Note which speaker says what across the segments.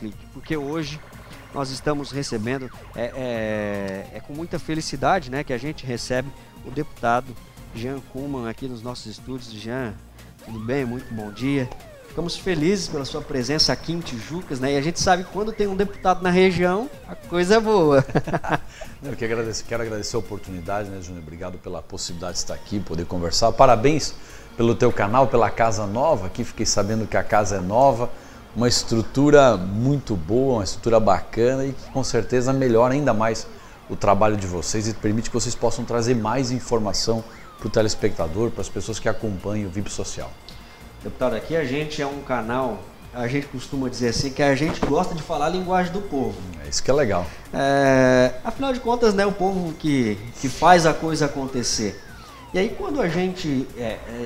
Speaker 1: clique, porque hoje nós estamos recebendo, com muita felicidade, né, que a gente recebe o deputado Jean Kuhlmann aqui nos nossos estúdios. Jean, tudo bem? Muito bom dia. Ficamos felizes pela sua presença aqui em Tijucas, né? E a gente sabe que quando tem um deputado na região, a coisa é boa.
Speaker 2: Eu quero agradecer a oportunidade, né, Júnior? Obrigado pela possibilidade de estar aqui, poder conversar. Parabéns pelo teu canal, pela casa nova. Aqui fiquei sabendo que a casa é nova, uma estrutura muito boa, uma estrutura bacana e que com certeza melhora ainda mais o trabalho de vocês e permite que vocês possam trazer mais informação para o telespectador, para as pessoas que acompanham o VIP Social.
Speaker 1: Deputado, aqui a gente é um canal, a gente costuma dizer assim, que a gente gosta de falar a linguagem do povo.
Speaker 2: É isso que é legal.
Speaker 1: Afinal de contas, né, o povo que faz a coisa acontecer. E aí quando a gente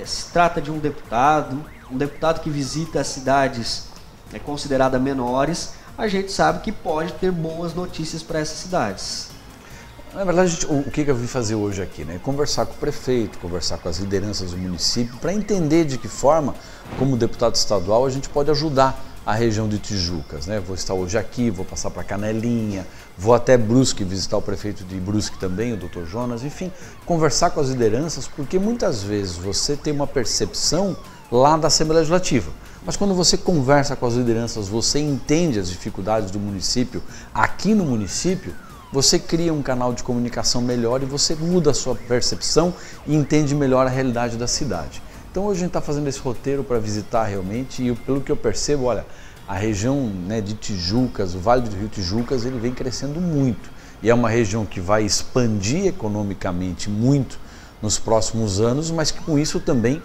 Speaker 1: se trata de um deputado que visita as cidades consideradas menores, a gente sabe que pode ter boas notícias para essas cidades.
Speaker 2: Na verdade, o que eu vim fazer hoje aqui, né? Conversar com o prefeito, conversar com as lideranças do município, para entender de que forma, como deputado estadual, a gente pode ajudar a região de Tijucas, né? Vou estar hoje aqui, vou passar para Canelinha, vou até Brusque visitar o prefeito de Brusque também, o Dr. Jonas, enfim, conversar com as lideranças, porque muitas vezes você tem uma percepção lá da Assembleia Legislativa, mas quando você conversa com as lideranças, você entende as dificuldades do município, aqui no município, você cria um canal de comunicação melhor e você muda a sua percepção e entende melhor a realidade da cidade. Então hoje a gente está fazendo esse roteiro para visitar realmente e pelo que eu percebo, olha, a região, né, de Tijucas, o Vale do Rio Tijucas, ele vem crescendo muito. E é uma região que vai expandir economicamente muito nos próximos anos, mas que com isso também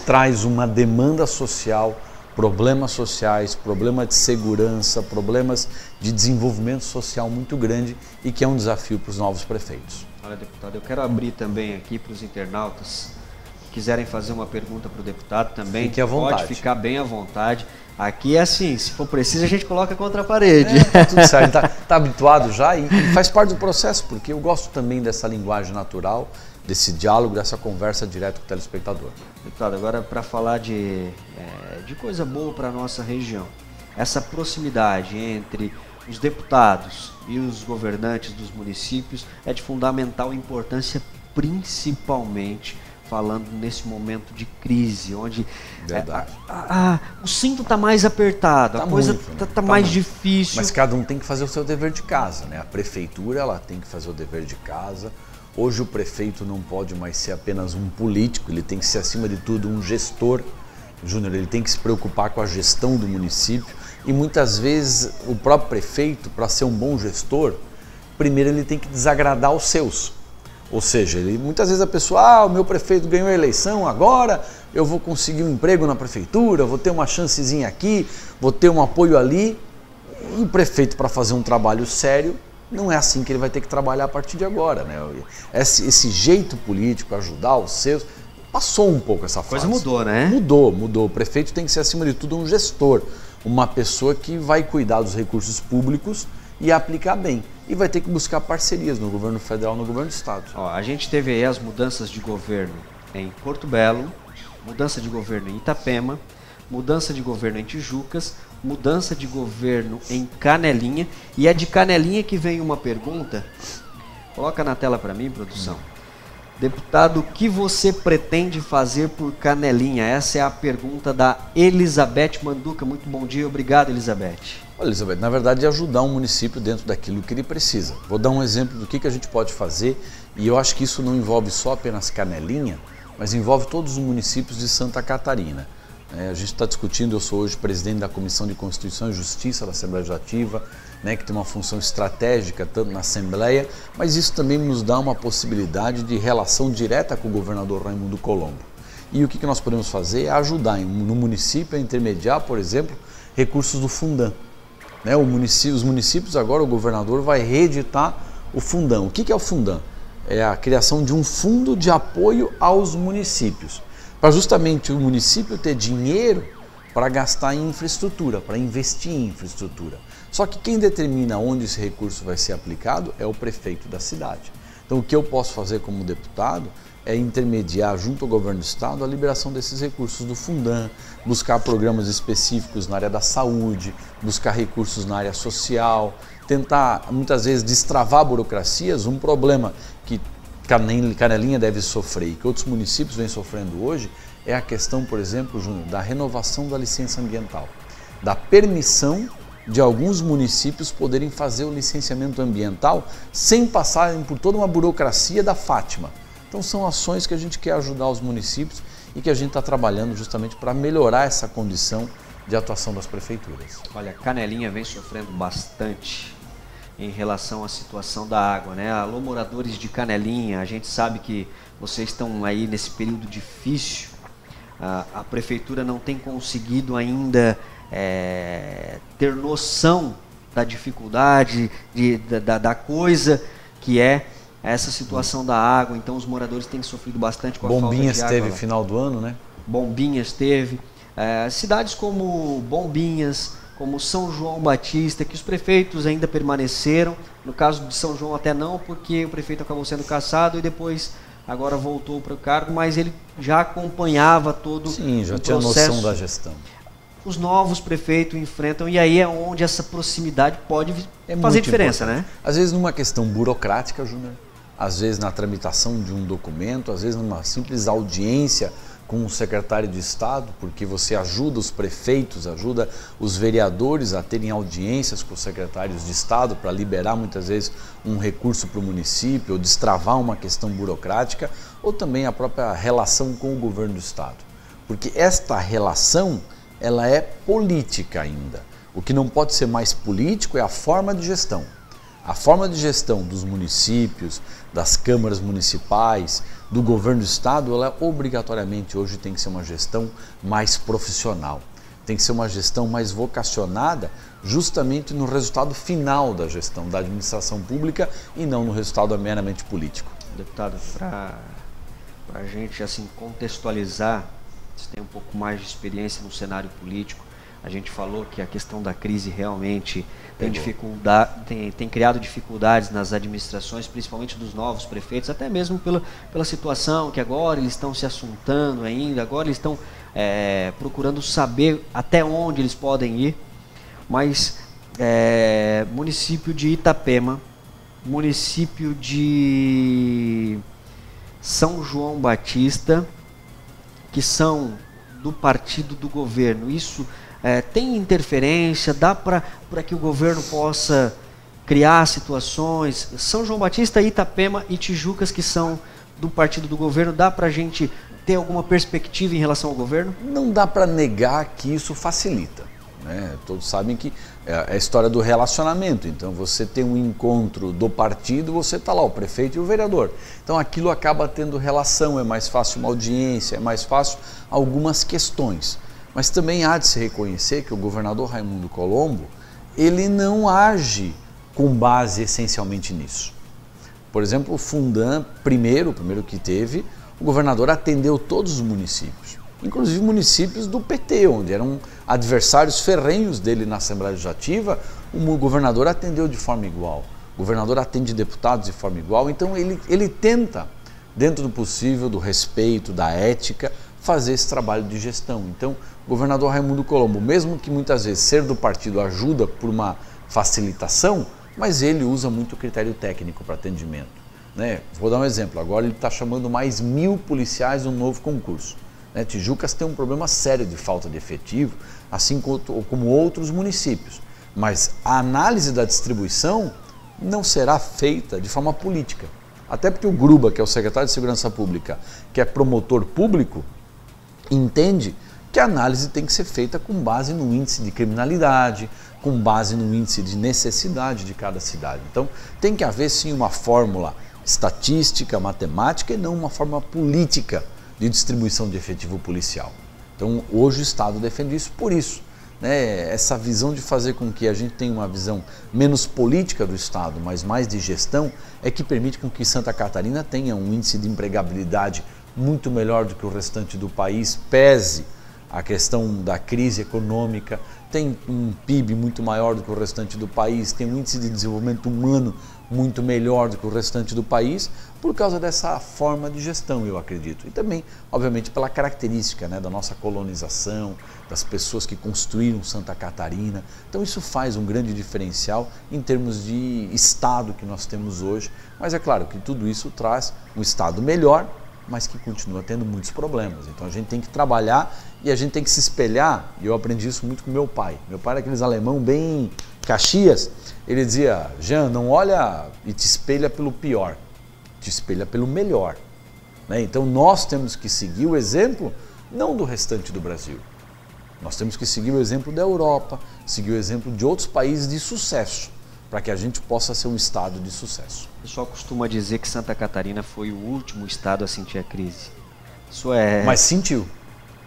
Speaker 2: traz uma demanda social, problemas sociais, problemas de segurança, problemas de desenvolvimento social muito grande e que é um desafio para os novos prefeitos.
Speaker 1: Olha, deputado, eu quero abrir também aqui para os internautas que quiserem fazer uma pergunta para o deputado também.
Speaker 2: Fique à vontade.
Speaker 1: Pode ficar bem à vontade. Aqui é assim, se for preciso a gente coloca contra a parede.
Speaker 2: Tá tudo certo, tá habituado já e faz parte do processo, porque eu gosto também dessa linguagem natural, desse diálogo, dessa conversa direta com o telespectador.
Speaker 1: Deputado, agora para falar de coisa boa para a nossa região, essa proximidade entre os deputados e os governantes dos municípios é de fundamental importância, principalmente falando nesse momento de crise, onde o cinto está mais apertado, a coisa está mais difícil.
Speaker 2: Mas cada um tem que fazer o seu dever de casa, né? A prefeitura ela tem que fazer o dever de casa. Hoje o prefeito não pode mais ser apenas um político, ele tem que ser acima de tudo um gestor. Júnior, ele tem que se preocupar com a gestão do município e muitas vezes o próprio prefeito, para ser um bom gestor, primeiro ele tem que desagradar os seus. Ou seja, muitas vezes a pessoa, o meu prefeito ganhou a eleição, agora eu vou conseguir um emprego na prefeitura, vou ter uma chancezinha aqui, vou ter um apoio ali. E o prefeito, para fazer um trabalho sério, não é assim que ele vai ter que trabalhar a partir de agora, né? Esse jeito político, ajudar os seus, passou um pouco essa fase.
Speaker 1: A coisa mudou, né?
Speaker 2: Mudou. O prefeito tem que ser, acima de tudo, um gestor, uma pessoa que vai cuidar dos recursos públicos e aplicar bem. E vai ter que buscar parcerias no governo federal, no governo do estado.
Speaker 1: A gente teve aí as mudanças de governo em Porto Belo, mudança de governo em Itapema, mudança de governo em Tijucas, mudança de governo em Canelinha. E é de Canelinha que vem uma pergunta. Coloca na tela para mim, produção. Deputado, o que você pretende fazer por Canelinha? Essa é a pergunta da Elizabeth Manduca. Muito bom dia, obrigado, Elizabeth.
Speaker 2: Olha, Elizabeth, na verdade é ajudar um município dentro daquilo que ele precisa. Vou dar um exemplo do que a gente pode fazer e eu acho que isso não envolve só apenas Canelinha, mas envolve todos os municípios de Santa Catarina. A gente está discutindo, eu sou hoje presidente da Comissão de Constituição e Justiça da Assembleia Legislativa, né, que tem uma função estratégica tanto na Assembleia, mas isso também nos dá uma possibilidade de relação direta com o governador Raimundo Colombo. E o que nós podemos fazer é ajudar no município a intermediar, por exemplo, recursos do Fundam. Os municípios agora, o governador vai reeditar o Fundam. O que é o Fundam? É a criação de um fundo de apoio aos municípios, para justamente o município ter dinheiro para gastar em infraestrutura, para investir em infraestrutura. Só que quem determina onde esse recurso vai ser aplicado é o prefeito da cidade. Então o que eu posso fazer como deputado é intermediar junto ao governo do estado a liberação desses recursos do Fundan, buscar programas específicos na área da saúde, buscar recursos na área social, tentar muitas vezes destravar burocracias, um problema que Canelinha deve sofrer e que outros municípios vêm sofrendo hoje é a questão, por exemplo, Júnior, da renovação da licença ambiental, da permissão de alguns municípios poderem fazer o licenciamento ambiental sem passarem por toda uma burocracia da Fátima. Então são ações que a gente quer ajudar os municípios e que a gente está trabalhando justamente para melhorar essa condição de atuação das prefeituras.
Speaker 1: Olha, Canelinha vem sofrendo bastante em relação à situação da água, né? Alô, moradores de Canelinha, a gente sabe que vocês estão aí nesse período difícil, a prefeitura não tem conseguido ainda ter noção da dificuldade, da coisa que é essa situação da água, então os moradores têm sofrido bastante com a falta de água.
Speaker 2: Bombinhas teve final do ano, né?
Speaker 1: Bombinhas teve. Cidades como Bombinhas, como São João Batista, que os prefeitos ainda permaneceram, no caso de São João até não, porque o prefeito acabou sendo cassado e depois agora voltou para o cargo, mas ele já acompanhava todo
Speaker 2: Sim, já
Speaker 1: o
Speaker 2: tinha
Speaker 1: processo.
Speaker 2: noção da gestão.
Speaker 1: Os novos prefeitos enfrentam, e aí é onde essa proximidade pode fazer diferença,
Speaker 2: importante,
Speaker 1: né?
Speaker 2: Às vezes numa questão burocrática, Júnior, às vezes na tramitação de um documento, às vezes numa simples audiência com o secretário de Estado, porque você ajuda os prefeitos, ajuda os vereadores a terem audiências com os secretários de Estado para liberar muitas vezes um recurso para o município, ou destravar uma questão burocrática, ou também a própria relação com o governo do Estado. Porque esta relação, ela é política ainda. O que não pode ser mais político é a forma de gestão. A forma de gestão dos municípios, das câmaras municipais, do governo do estado, ela obrigatoriamente hoje tem que ser uma gestão mais profissional. Tem que ser uma gestão mais vocacionada justamente no resultado final da gestão da administração pública e não no resultado meramente político.
Speaker 1: Deputado, para a gente assim contextualizar, você tem um pouco mais de experiência no cenário político. A gente falou que a questão da crise realmente tem criado dificuldades nas administrações, principalmente dos novos prefeitos, até mesmo pela situação que agora eles estão se assuntando ainda, agora eles estão procurando saber até onde eles podem ir. Mas município de Itapema, município de São João Batista, que são do partido do governo, isso tem interferência, dá para que o governo possa criar situações? São João Batista, Itapema e Tijucas, que são do partido do governo, dá para a gente ter alguma perspectiva em relação ao governo?
Speaker 2: Não dá para negar que isso facilita, né? Todos sabem que é a história do relacionamento, então você tem um encontro do partido, você está lá, o prefeito e o vereador. Então aquilo acaba tendo relação, é mais fácil uma audiência, é mais fácil algumas questões. Mas também há de se reconhecer que o governador Raimundo Colombo, ele não age com base essencialmente nisso. Por exemplo, o Fundan, o primeiro que teve, o governador atendeu todos os municípios, inclusive municípios do PT, onde eram adversários ferrenhos dele na Assembleia Legislativa, o governador atendeu de forma igual, o governador atende deputados de forma igual, então ele tenta, dentro do possível, do respeito, da ética, fazer esse trabalho de gestão. Então, o governador Raimundo Colombo, mesmo que muitas vezes ser do partido ajuda por uma facilitação, mas ele usa muito critério técnico para atendimento, né? Vou dar um exemplo, agora ele está chamando mais 1000 policiais no novo concurso, né? Tijucas tem um problema sério de falta de efetivo, assim como outros municípios, mas a análise da distribuição não será feita de forma política, até porque o Gruba, que é o secretário de Segurança Pública, que é promotor público, entende que a análise tem que ser feita com base no índice de criminalidade, com base no índice de necessidade de cada cidade. Então, tem que haver sim uma fórmula estatística, matemática e não uma fórmula política de distribuição de efetivo policial. Então, hoje o Estado defende isso por isso, né? Essa visão de fazer com que a gente tenha uma visão menos política do Estado, mas mais de gestão, é que permite com que Santa Catarina tenha um índice de empregabilidade muito melhor do que o restante do país, pese a questão da crise econômica, tem um PIB muito maior do que o restante do país, tem um índice de desenvolvimento humano muito melhor do que o restante do país, por causa dessa forma de gestão, eu acredito. E também, obviamente, pela característica, né, da nossa colonização, das pessoas que construíram Santa Catarina. Então isso faz um grande diferencial em termos de Estado que nós temos hoje. Mas é claro que tudo isso traz um Estado melhor, mas que continua tendo muitos problemas. Então a gente tem que trabalhar e a gente tem que se espelhar, e eu aprendi isso muito com meu pai. Meu pai era aqueles alemão bem Caxias. Ele dizia: Jean, não olha e te espelha pelo pior, te espelha pelo melhor. Né? Então nós temos que seguir o exemplo não do restante do Brasil. Nós temos que seguir o exemplo da Europa, seguir o exemplo de outros países de sucesso, para que a gente possa ser um estado de sucesso.
Speaker 1: O pessoal costuma dizer que Santa Catarina foi o último estado a sentir a crise. Isso é...
Speaker 2: Mas sentiu.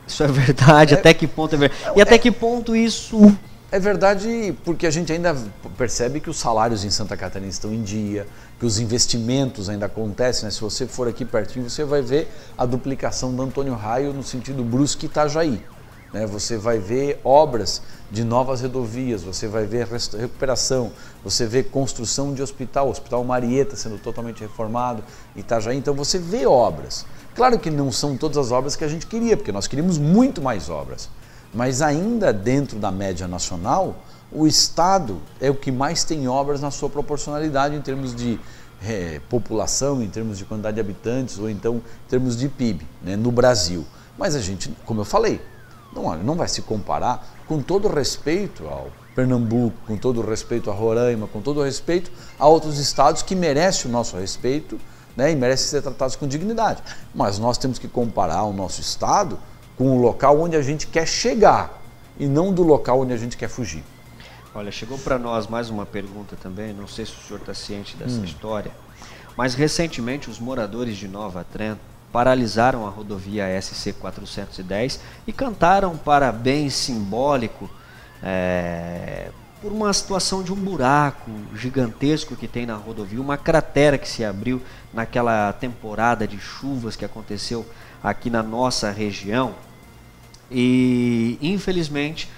Speaker 1: Isso é verdade? Até que ponto é verdade? E até que ponto isso...
Speaker 2: É verdade, porque a gente ainda percebe que os salários em Santa Catarina estão em dia, que os investimentos ainda acontecem, né? Se você for aqui pertinho, você vai ver a duplicação do Antônio Raio no sentido Brusque e Itajaí. Né? Você vai ver obras de novas rodovias, você vai ver recuperação, você vê construção de hospital, o Hospital Marieta sendo totalmente reformado, Itajaí, então você vê obras. Claro que não são todas as obras que a gente queria, porque nós queríamos muito mais obras. Mas ainda dentro da média nacional, o Estado é o que mais tem obras na sua proporcionalidade em termos de população, em termos de quantidade de habitantes ou então em termos de PIB, né, no Brasil. Mas a gente, como eu falei, não vai se comparar, com todo respeito ao Pernambuco, com todo respeito a Roraima, com todo respeito a outros estados que merecem o nosso respeito, né, e merecem ser tratados com dignidade. Mas nós temos que comparar o nosso estado com o local onde a gente quer chegar e não do local onde a gente quer fugir.
Speaker 1: Olha, chegou para nós mais uma pergunta também, não sei se o senhor está ciente dessa história, mas recentemente os moradores de Nova Trento paralisaram a rodovia SC-410 e cantaram parabéns simbólico por uma situação de um buraco gigantesco que tem na rodovia, uma cratera que se abriu naquela temporada de chuvas que aconteceu aqui na nossa região. E infelizmente,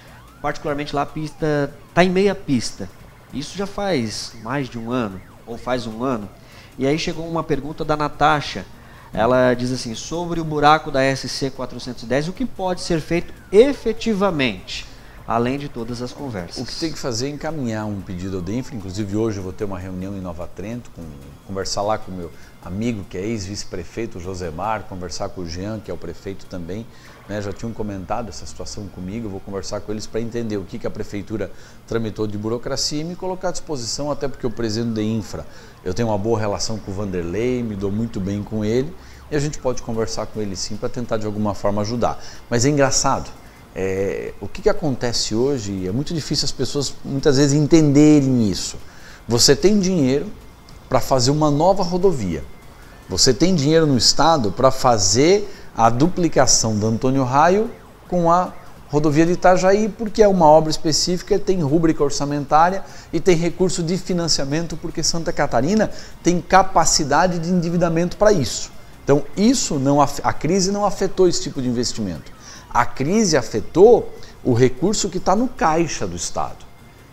Speaker 1: particularmente lá a pista está em meia pista. Isso já faz mais de um ano, ou faz um ano. E aí chegou uma pergunta da Natasha. Ela diz assim: sobre o buraco da SC-410, o que pode ser feito efetivamente, além de todas as conversas?
Speaker 2: O que tem que fazer é encaminhar um pedido ao DENFRA. Inclusive hoje eu vou ter uma reunião em Nova Trento, conversar lá com o meu amigo que é ex-vice-prefeito, Josemar, conversar com o Jean, que é o prefeito também, né? Já tinham comentado essa situação comigo, eu vou conversar com eles para entender o que a prefeitura tramitou de burocracia e me colocar à disposição, até porque o presidente da Infra, eu tenho uma boa relação com o Vanderlei, me dou muito bem com ele, e a gente pode conversar com ele sim para tentar de alguma forma ajudar. Mas é engraçado, o que acontece hoje, é muito difícil as pessoas muitas vezes entenderem isso. Você tem dinheiro para fazer uma nova rodovia, você tem dinheiro no estado para fazer a duplicação do Antônio Raio com a rodovia de Itajaí, porque é uma obra específica, tem rúbrica orçamentária e tem recurso de financiamento, porque Santa Catarina tem capacidade de endividamento para isso. Então a crise não afetou esse tipo de investimento. A crise afetou o recurso que está no caixa do estado.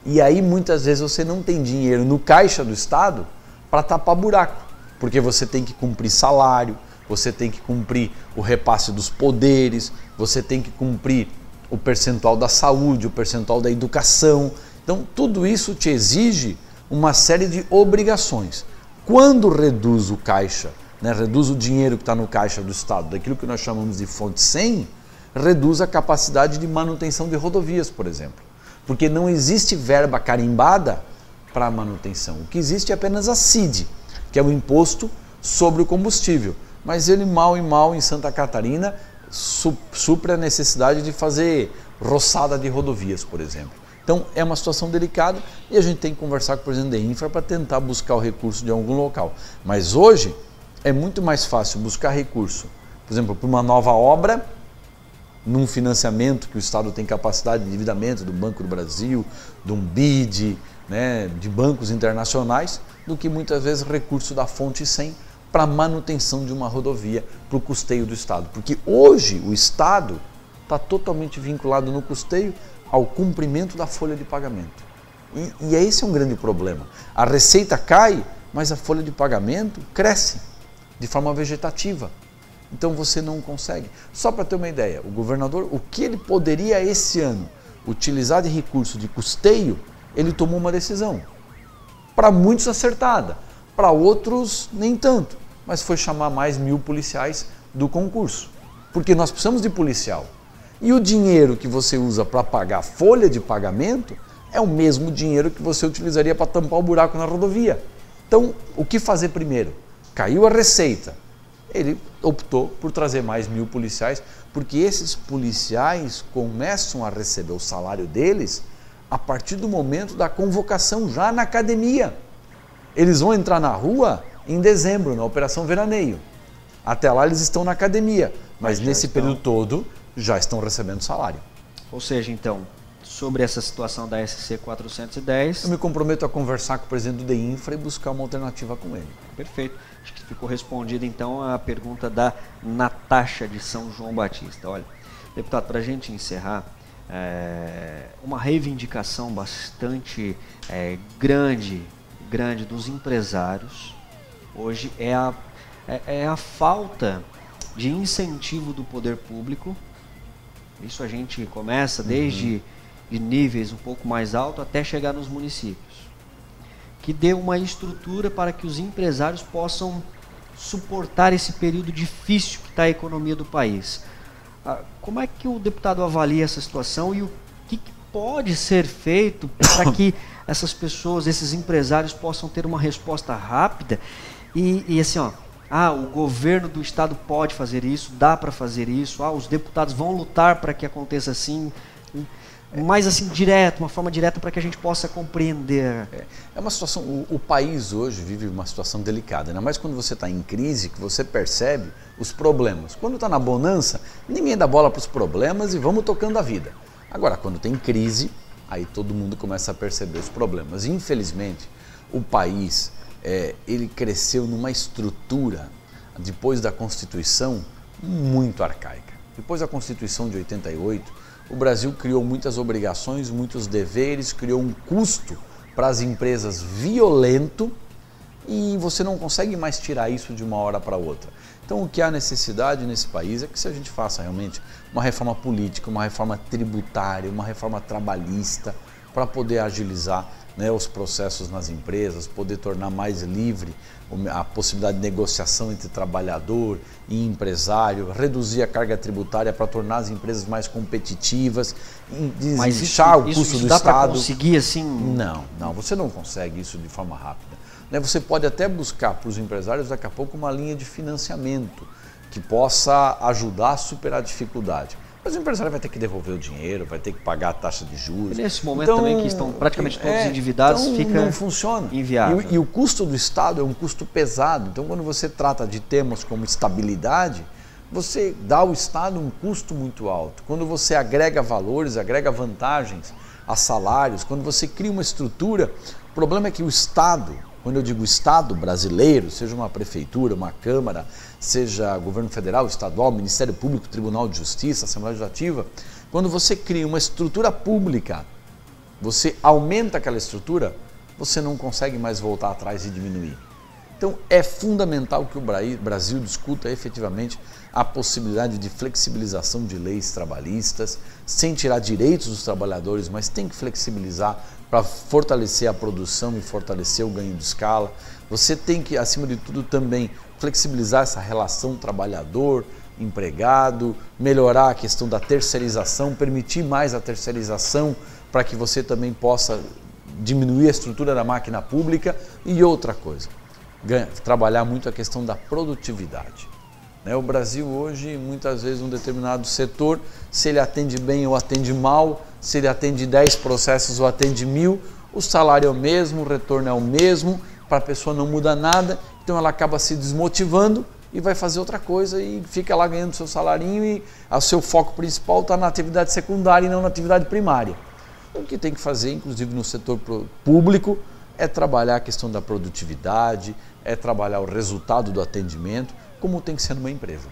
Speaker 2: E aí muitas vezes você não tem dinheiro no caixa do estado para tapar buraco, porque você tem que cumprir salário, você tem que cumprir o repasse dos poderes, você tem que cumprir o percentual da saúde, o percentual da educação. Então tudo isso te exige uma série de obrigações. Quando reduz o caixa, né, reduz o dinheiro que está no caixa do estado, daquilo que nós chamamos de fonte 100, reduz a capacidade de manutenção de rodovias, por exemplo. Porque não existe verba carimbada para manutenção. O que existe é apenas a CID, que é o imposto sobre o combustível. Mas ele mal e mal em Santa Catarina supre a necessidade de fazer roçada de rodovias, por exemplo. Então é uma situação delicada e a gente tem que conversar com o presidente da Infra para tentar buscar o recurso de algum local. Mas hoje é muito mais fácil buscar recurso, por exemplo, para uma nova obra, num financiamento que o Estado tem capacidade de endividamento do Banco do Brasil, de um BID, né, de bancos internacionais, do que muitas vezes recurso da fonte 100 para manutenção de uma rodovia, para o custeio do Estado. Porque hoje o Estado está totalmente vinculado no custeio ao cumprimento da folha de pagamento. E esse é um grande problema. A receita cai, mas a folha de pagamento cresce de forma vegetativa. Então você não consegue. Só para ter uma ideia, o governador, o que ele poderia esse ano utilizar de recurso de custeio, ele tomou uma decisão. Para muitos acertada, para outros nem tanto, mas foi chamar mais 1.000 policiais do concurso. Porque nós precisamos de policial. E o dinheiro que você usa para pagar a folha de pagamento é o mesmo dinheiro que você utilizaria para tampar o buraco na rodovia. Então, o que fazer primeiro? Caiu a receita. Ele optou por trazer mais 1.000 policiais, porque esses policiais começam a receber o salário deles a partir do momento da convocação, já na academia. Eles vão entrar na rua em dezembro, na Operação Veraneio. Até lá eles estão na academia, mas nesse período todo já estão recebendo salário.
Speaker 1: Ou seja, então, sobre essa situação da SC 410...
Speaker 2: Eu me comprometo a conversar com o presidente do DEINFRA e buscar uma alternativa com ele.
Speaker 1: Perfeito. Acho que ficou respondida então a pergunta da Natasha de São João Batista. Olha, deputado, para a gente encerrar, uma reivindicação bastante grande dos empresários hoje é a falta de incentivo do poder público. Isso a gente começa desde de níveis um pouco mais altos até chegar nos municípios, que dê uma estrutura para que os empresários possam suportar esse período difícil que está a economia do país. Como é que o deputado avalia essa situação e o que pode ser feito para que essas pessoas, esses empresários possam ter uma resposta rápida e assim, o governo do estado pode fazer isso, dá para fazer isso, os deputados vão lutar para que aconteça assim, mais assim direto, uma forma direta para que a gente possa compreender.
Speaker 2: É uma situação, o país hoje vive uma situação delicada, ainda mais quando você está em crise, que você percebe os problemas. Quando está na bonança, ninguém dá bola para os problemas e vamos tocando a vida. Agora, quando tem crise, aí todo mundo começa a perceber os problemas. Infelizmente, o país, ele cresceu numa estrutura, depois da Constituição, muito arcaica. Depois da Constituição de 88, o Brasil criou muitas obrigações, muitos deveres, criou um custo para as empresas violento e você não consegue mais tirar isso de uma hora para outra. Então o que há necessidade nesse país é que se a gente faça realmente uma reforma política, uma reforma tributária, uma reforma trabalhista para poder agilizar os processos nas empresas, poder tornar mais livre a possibilidade de negociação entre trabalhador e empresário, reduzir a carga tributária para tornar as empresas mais competitivas, desinchar o custo do
Speaker 1: dá
Speaker 2: Estado.
Speaker 1: Para conseguir assim?
Speaker 2: Não, você não consegue isso de forma rápida. Você pode até buscar para os empresários daqui a pouco uma linha de financiamento que possa ajudar a superar a dificuldade. Mas o empresário vai ter que devolver o dinheiro, vai ter que pagar a taxa de juros.
Speaker 1: E nesse momento também que estão praticamente todos endividados,
Speaker 2: então
Speaker 1: fica
Speaker 2: não funciona.
Speaker 1: Inviável.
Speaker 2: E o custo do Estado é um custo pesado. Então quando você trata de temas como estabilidade, você dá ao Estado um custo muito alto. Quando você agrega valores, agrega vantagens a salários, quando você cria uma estrutura, o problema é que o Estado, quando eu digo Estado brasileiro, seja uma prefeitura, uma Câmara, seja governo federal, estadual, Ministério Público, Tribunal de Justiça, Assembleia Legislativa, quando você cria uma estrutura pública, você aumenta aquela estrutura, você não consegue mais voltar atrás e diminuir. Então é fundamental que o Brasil discuta efetivamente a possibilidade de flexibilização de leis trabalhistas, sem tirar direitos dos trabalhadores, mas tem que flexibilizar para fortalecer a produção e fortalecer o ganho de escala. Você tem que, acima de tudo, também flexibilizar essa relação trabalhador-empregado, melhorar a questão da terceirização, permitir mais a terceirização para que você também possa diminuir a estrutura da máquina pública e outra coisa, trabalhar muito a questão da produtividade. O Brasil hoje, muitas vezes, um determinado setor, se ele atende bem ou atende mal, se ele atende 10 processos ou atende 1000, o salário é o mesmo, o retorno é o mesmo, para a pessoa não muda nada, então ela acaba se desmotivando e vai fazer outra coisa e fica lá ganhando seu salarinho e o seu foco principal está na atividade secundária e não na atividade primária. O que tem que fazer, inclusive no setor público, é trabalhar a questão da produtividade, é trabalhar o resultado do atendimento, como tem que ser numa empresa.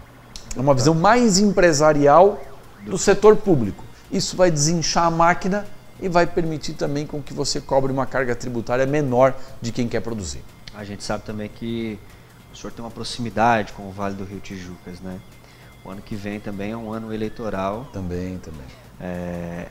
Speaker 2: É uma visão mais empresarial do setor público. Isso vai desinchar a máquina e vai permitir também com que você cobre uma carga tributária menor de quem quer produzir.
Speaker 1: A gente sabe também que o senhor tem uma proximidade com o Vale do Rio Tijucas, né? O ano que vem também é um ano eleitoral.
Speaker 2: Também.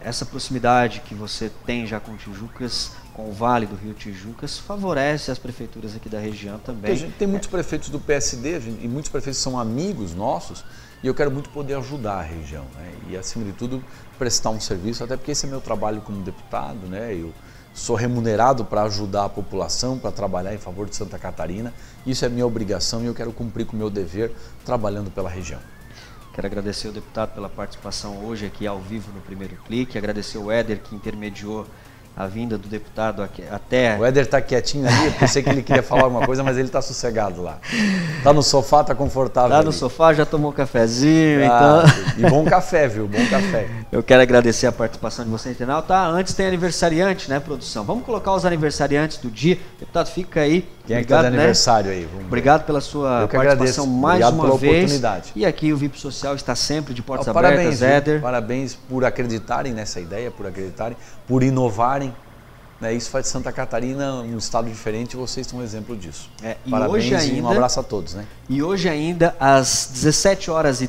Speaker 1: Essa proximidade que você tem já com Tijucas, com o Vale do Rio Tijucas, favorece as prefeituras aqui da região também.
Speaker 2: Porque a gente tem muitos prefeitos do PSD e muitos prefeitos são amigos nossos e eu quero muito poder ajudar a região, né? E acima de tudo prestar um serviço, até porque esse é meu trabalho como deputado, né? Eu sou remunerado para ajudar a população, para trabalhar em favor de Santa Catarina. Isso é minha obrigação e eu quero cumprir com o meu dever trabalhando pela região.
Speaker 1: Quero agradecer ao deputado pela participação hoje aqui ao vivo no Primeiro Clique, agradecer ao Éder que intermediou a vinda do deputado aqui, até...
Speaker 2: O Éder está quietinho ali, eu pensei que ele queria falar alguma coisa, mas ele está sossegado lá. Está no sofá, está confortável.
Speaker 1: Está
Speaker 2: ali.
Speaker 1: no sofá, já tomou um cafezinho,
Speaker 2: então...
Speaker 1: então...
Speaker 2: E bom café, viu? Bom café.
Speaker 1: Eu quero agradecer a participação de você, internauta. Tá, antes tem aniversariante, né, produção? Vamos colocar os aniversariantes do dia. Deputado, fica aí.
Speaker 2: Quem é que está de aniversário aí?
Speaker 1: Obrigado pela sua participação mais uma vez. E aqui o VIP Social está sempre de portas abertas, Éder.
Speaker 2: Parabéns por acreditarem nessa ideia, por acreditarem, por inovarem. Isso faz de Santa Catarina um estado diferente e vocês são um exemplo disso.
Speaker 1: E
Speaker 2: parabéns
Speaker 1: hoje ainda,
Speaker 2: e um abraço a todos. Né?
Speaker 1: E hoje ainda, às 17h30,